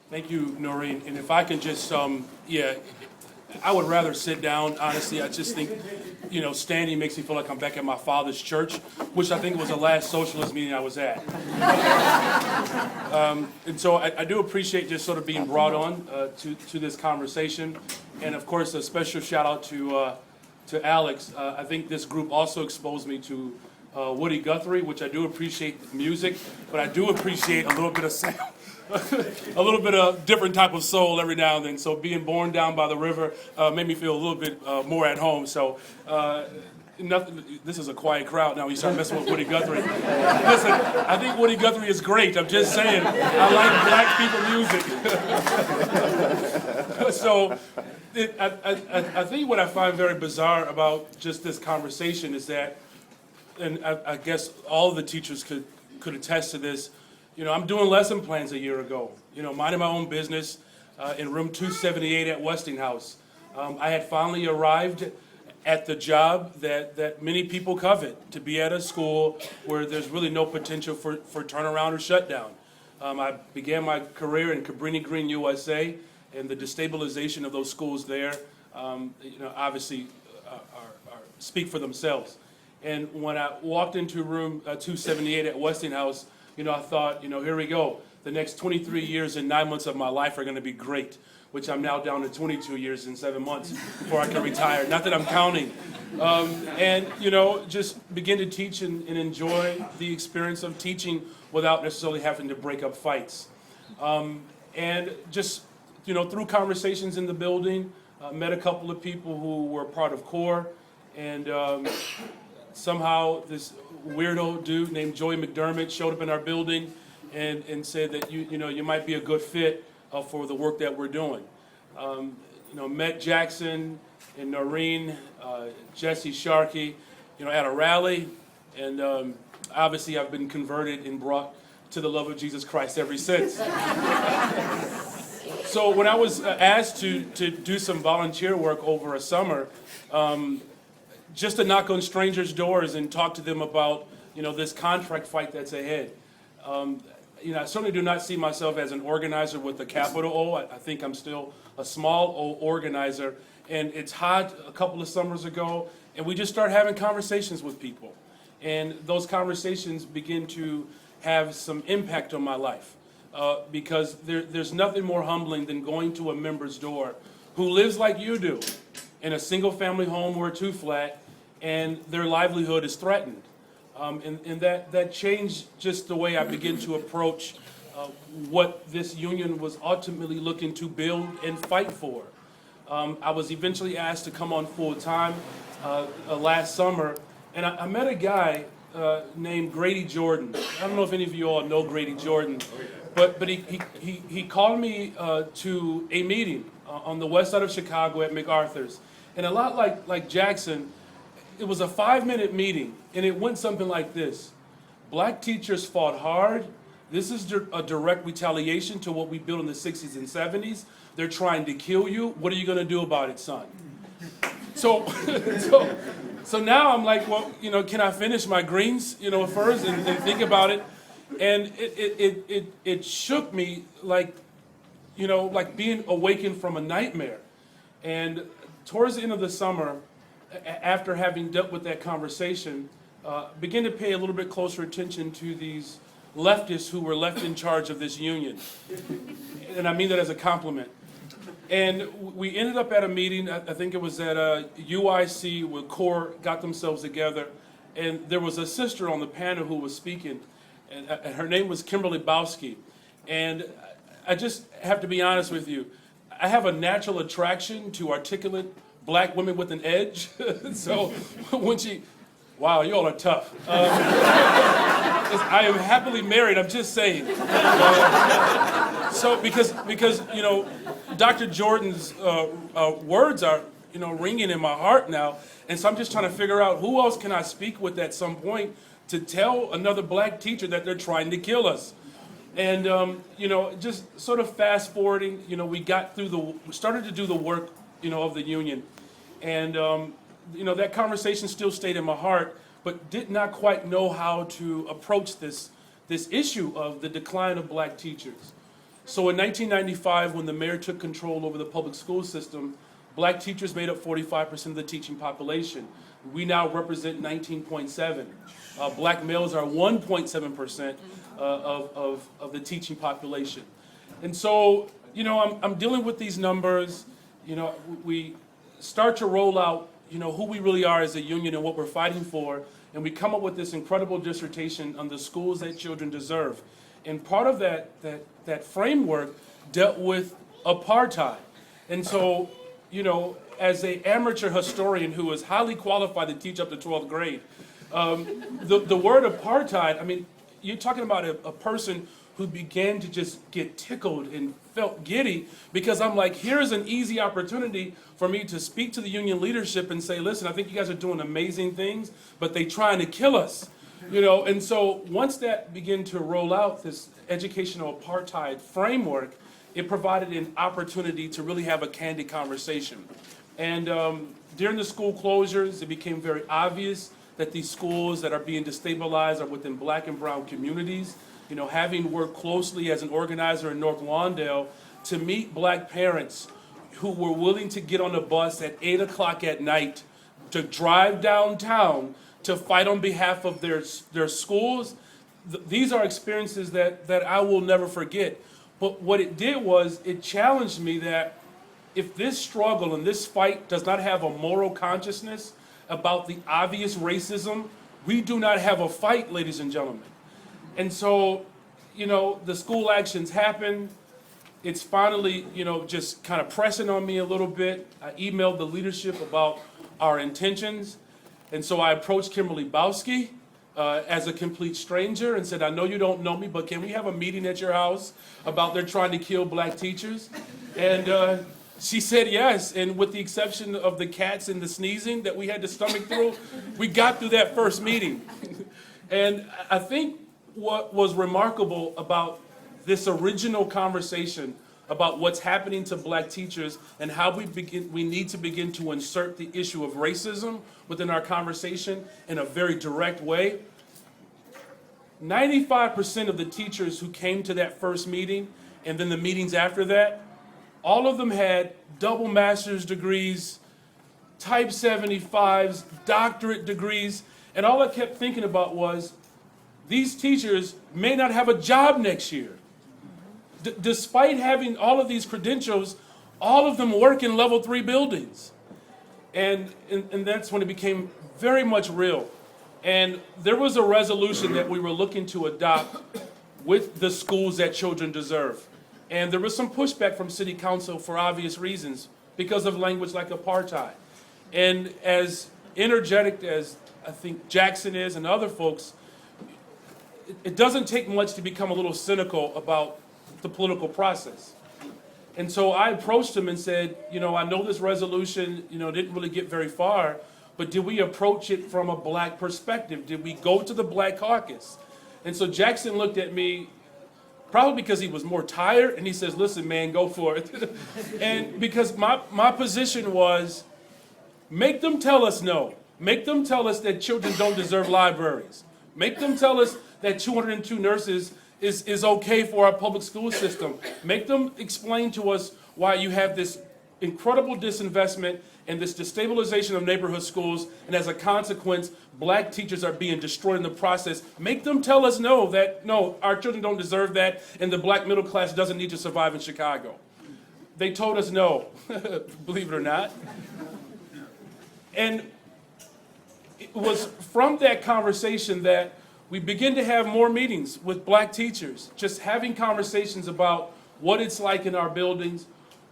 Thank you, Noreen. And if I can just, I would rather sit down, honestly. I just think, standing makes me feel like I'm back at my father's church, which I think was the last socialist meeting I was at. And so I do appreciate just sort of being brought on to this conversation. And of course, a special shout out to Alex. I think this group also exposed me to Woody Guthrie, which I do appreciate the music, but I do appreciate a little bit of sound. A little bit of different type of soul every now and then. So being born down by the river made me feel a little bit more at home. So nothing. This is a quiet crowd now. You start messing with Woody Guthrie. Listen, I think Woody Guthrie is great. I'm just saying. I like black people music. So I think what I find very bizarre about just this conversation is that, and I guess all of the teachers could attest to this. I'm doing lesson plans a year ago, minding my own business in room 278 at Westinghouse. I had finally arrived at the job that many people covet, to be at a school where there's really no potential for turnaround or shutdown. I began my career in Cabrini Green, USA, and the destabilization of those schools there, obviously speak for themselves. And when I walked into room 278 at Westinghouse, I thought, here we go. The next 23 years and 9 months of my life are going to be great, which I'm now down to 22 years and 7 months before I can retire. Not that I'm counting. And just begin to teach and enjoy the experience of teaching without necessarily having to break up fights. And just, through conversations in the building, met a couple of people who were part of CORE, and somehow this weirdo dude named Joey McDermott showed up in our building and said that you might be a good fit for the work that we're doing. Met Jackson and Noreen, Jesse Sharkey, at a rally, and obviously I've been converted and brought to the love of Jesus Christ ever since. So when I was asked to do some volunteer work over a summer, just to knock on strangers' doors and talk to them about, this contract fight that's ahead. I certainly do not see myself as an organizer with a capital O. I think I'm still a small O organizer. And it's hot a couple of summers ago, and we just start having conversations with people. And those conversations begin to have some impact on my life. Because there's nothing more humbling than going to a member's door who lives like you do, in a single-family home or a two-flat, and their livelihood is threatened. And that changed just the way I begin to approach what this union was ultimately looking to build and fight for. I was eventually asked to come on full-time last summer, and I met a guy named Grady Jordan. I don't know if any of you all know Grady Jordan, but he called me to a meeting on the west side of Chicago at MacArthur's. And a lot like Jackson, it was a 5-minute meeting, and it went something like this. Black teachers fought hard. This is a direct retaliation to what we built in the 60s and 70s. They're trying to kill you. What are you going to do about it, son? So now I'm like, well, can I finish my greens, first and think about it? And it shook me like being awakened from a nightmare. And towards the end of the summer, after having dealt with that conversation, began to pay a little bit closer attention to these leftists who were left in charge of this union. And I mean that as a compliment. And we ended up at a meeting, I think it was at UIC, where CORE got themselves together. And there was a sister on the panel who was speaking, and her name was Kimberly Bowski. And I just have to be honest with you. I have a natural attraction to articulate black women with an edge. So when wow, you all are tough. I am happily married, I'm just saying. So because Dr. Jordan's words are, ringing in my heart now. And so I'm just trying to figure out who else can I speak with at some point to tell another black teacher that they're trying to kill us. And, just sort of fast forwarding, we started to do the work, of the union. And, that conversation still stayed in my heart, but did not quite know how to approach this issue of the decline of black teachers. So in 1995, when the mayor took control over the public school system, black teachers made up 45% of the teaching population. We now represent 19.7. Black males are 1.7% of the teaching population. And so, I'm dealing with these numbers. We start to roll out, who we really are as a union and what we're fighting for, and we come up with this incredible dissertation on the schools that children deserve. And part of that framework dealt with apartheid. And so, as an amateur historian who is highly qualified to teach up to 12th grade, the word apartheid, I mean, you're talking about a person who began to just get tickled and felt giddy because I'm like, here's an easy opportunity for me to speak to the union leadership and say, listen, I think you guys are doing amazing things, but they trying to kill us. And so once that began to roll out this educational apartheid framework, it provided an opportunity to really have a candid conversation. And during the school closures, it became very obvious that these schools that are being destabilized are within black and brown communities. Having worked closely as an organizer in North Lawndale to meet black parents who were willing to get on a bus at 8 o'clock at night to drive downtown to fight on behalf of their schools, these are experiences that I will never forget. But what it did was it challenged me that if this struggle and this fight does not have a moral consciousness about the obvious racism, we do not have a fight, ladies and gentlemen. And so, the school actions happen. It's finally, just kind of pressing on me a little bit. I emailed the leadership about our intentions. And so I approached Kimberly Bowski as a complete stranger and said, I know you don't know me, but can we have a meeting at your house about they're trying to kill black teachers? And she said yes. And with the exception of the cats and the sneezing that we had to stomach through, we got through that first meeting. And I think what was remarkable about this original conversation about what's happening to black teachers and how we need to begin to insert the issue of racism within our conversation in a very direct way. 95% of the teachers who came to that first meeting and then the meetings after that, all of them had double master's degrees, type 75s, doctorate degrees, and all I kept thinking about was these teachers may not have a job next year. Despite having all of these credentials, all of them work in level 3 buildings. And that's when it became very much real. And there was a resolution that we were looking to adopt with the schools that children deserve. And there was some pushback from city council for obvious reasons because of language like apartheid. And as energetic as I think Jackson is and other folks, it doesn't take much to become a little cynical about the political process. And so I approached him and said, I know this resolution, didn't really get very far, but did we approach it from a black perspective? Did we go to the Black Caucus? And so Jackson looked at me, probably because he was more tired, and he says, listen, man, go for it. And because my position was, make them tell us no. Make them tell us that children don't deserve libraries. Make them tell us that 202 nurses is okay for our public school system. Make them explain to us why you have this incredible disinvestment and this destabilization of neighborhood schools, and as a consequence, black teachers are being destroyed in the process. Make them tell us no, our children don't deserve that, and the black middle class doesn't need to survive in Chicago. They told us no, believe it or not. And it was from that conversation that we begin to have more meetings with black teachers, just having conversations about what it's like in our buildings,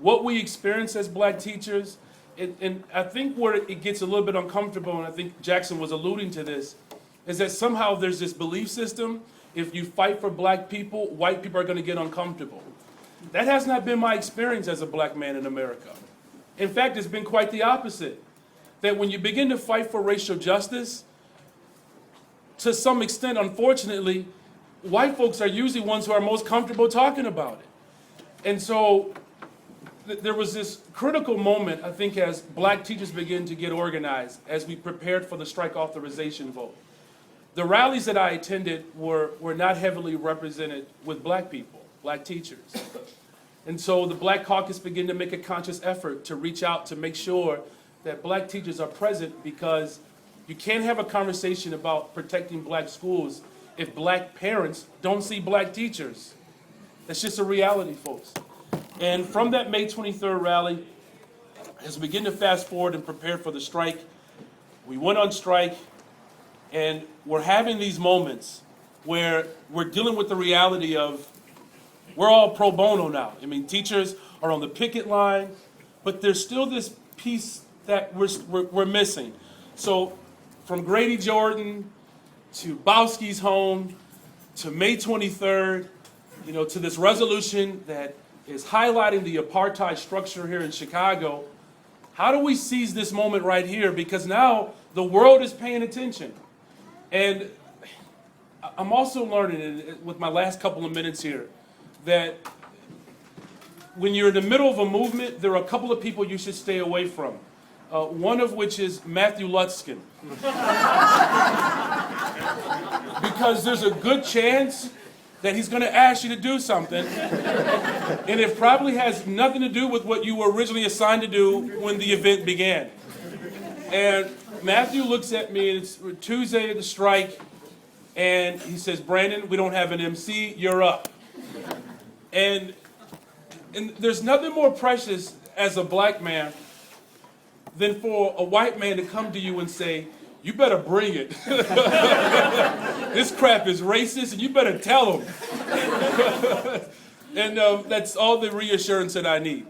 what we experience as black teachers. And I think where it gets a little bit uncomfortable, and I think Jackson was alluding to this, is that somehow there's this belief system, if you fight for black people, white people are going to get uncomfortable. That has not been my experience as a black man in America. In fact, it's been quite the opposite. That when you begin to fight for racial justice, to some extent, unfortunately, white folks are usually ones who are most comfortable talking about it. And so there was this critical moment, I think, as black teachers began to get organized, as we prepared for the strike authorization vote. The rallies that I attended were not heavily represented with black people. black teachers. And so the Black Caucus began to make a conscious effort to reach out to make sure that black teachers are present, because you can't have a conversation about protecting black schools if black parents don't see black teachers. That's just a reality, folks. And from that May 23rd rally, as we begin to fast forward and prepare for the strike, we went on strike, and we're having these moments where we're dealing with the reality of we're all pro bono now. I mean, teachers are on the picket line, but there's still this piece that we're missing. So from Grady Jordan to Bowski's home to May 23rd, to this resolution that is highlighting the apartheid structure here in Chicago, how do we seize this moment right here? Because now the world is paying attention. And I'm also learning, with my last couple of minutes here, that when you're in the middle of a movement, there are a couple of people you should stay away from. One of which is Matthew Lutzkin. Because there's a good chance that he's going to ask you to do something, and it probably has nothing to do with what you were originally assigned to do when the event began. And Matthew looks at me, and it's Tuesday of the strike, and he says, "Brandon, we don't have an MC, you're up." And there's nothing more precious as a black man than for a white man to come to you and say, "You better bring it. This crap is racist, and you better tell them." And that's all the reassurance that I need.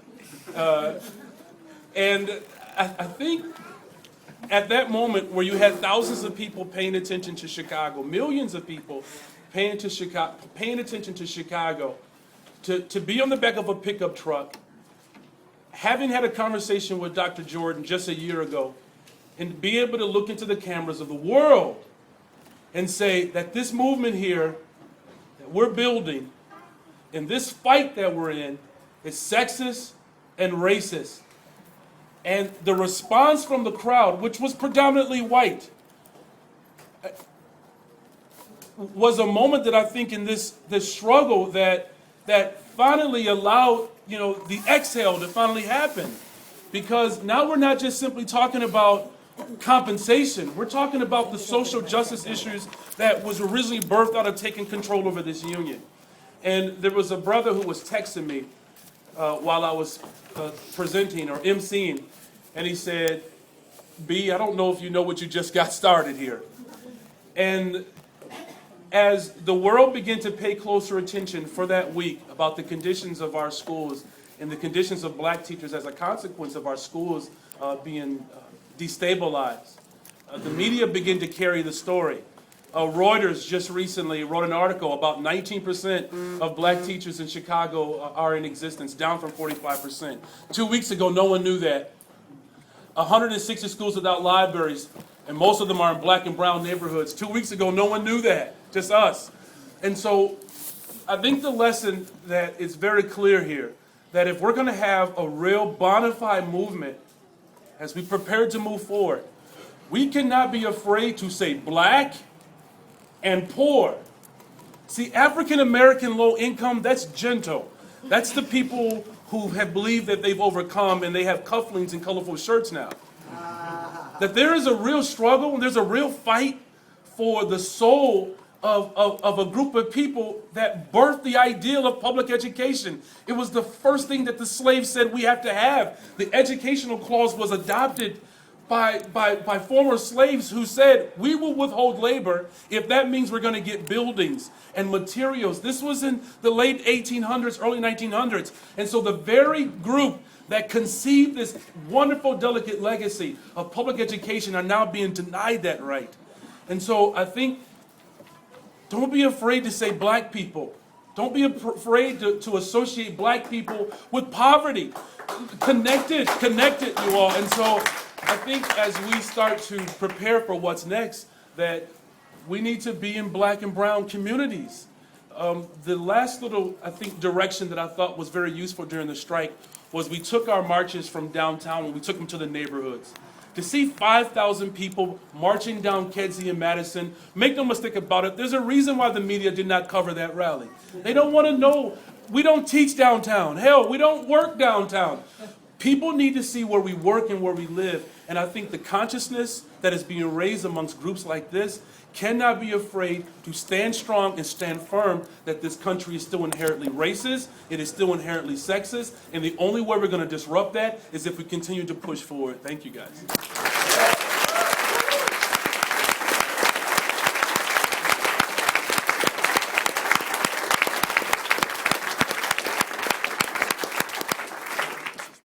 And I think at that moment where you had thousands of people paying attention to Chicago, millions of people paying attention to Chicago, to be on the back of a pickup truck, having had a conversation with Dr. Jordan just a year ago, and be able to look into the cameras of the world and say that this movement here that we're building and this fight that we're in is sexist and racist. And the response from the crowd, which was predominantly white, was a moment that I think in this struggle that finally allowed the exhale to finally happen. Because now we're not just simply talking about compensation. We're talking about the social justice issues that was originally birthed out of taking control over this union. And there was a brother who was texting me while I was presenting or emceeing, and he said, "B, I don't know if you know what you just got started here." And as the world began to pay closer attention for that week about the conditions of our schools and the conditions of black teachers as a consequence of our schools being destabilized, the media began to carry the story. Reuters just recently wrote an article about 19% of black teachers in Chicago are in existence, down from 45%. 2 weeks ago, no one knew that. 160 schools without libraries, and most of them are in black and brown neighborhoods. 2 weeks ago, no one knew that, just us. And so I think the lesson that is very clear here, that if we're going to have a real bona fide movement as we prepare to move forward, we cannot be afraid to say black and poor. See, African American low income, that's gentle. That's the people who have believed that they've overcome and they have cufflinks and colorful shirts now. That there is a real struggle and there's a real fight for the soul of a group of people that birthed the ideal of public education. It was the first thing that the slaves said we have to have. The educational clause was adopted by former slaves who said, we will withhold labor if that means we're going to get buildings and materials. This was in the late 1800s, early 1900s. And so the very group that conceived this wonderful, delicate legacy of public education are now being denied that right. And so I think, don't be afraid to say black people. Don't be afraid to associate black people with poverty. Connected, you all. And so I think as we start to prepare for what's next, that we need to be in black and brown communities. The last little, I think, direction that I thought was very useful during the strike was we took our marches from downtown and we took them to the neighborhoods. To see 5,000 people marching down Kedzie and Madison, make no mistake about it, there's a reason why the media did not cover that rally. They don't want to know We don't teach downtown. Hell, we don't work downtown. People need to see where we work and where we live. And I think the consciousness that is being raised amongst groups like this cannot be afraid to stand strong and stand firm that this country is still inherently racist, it is still inherently sexist, and the only way we're going to disrupt that is if we continue to push forward. Thank you, guys.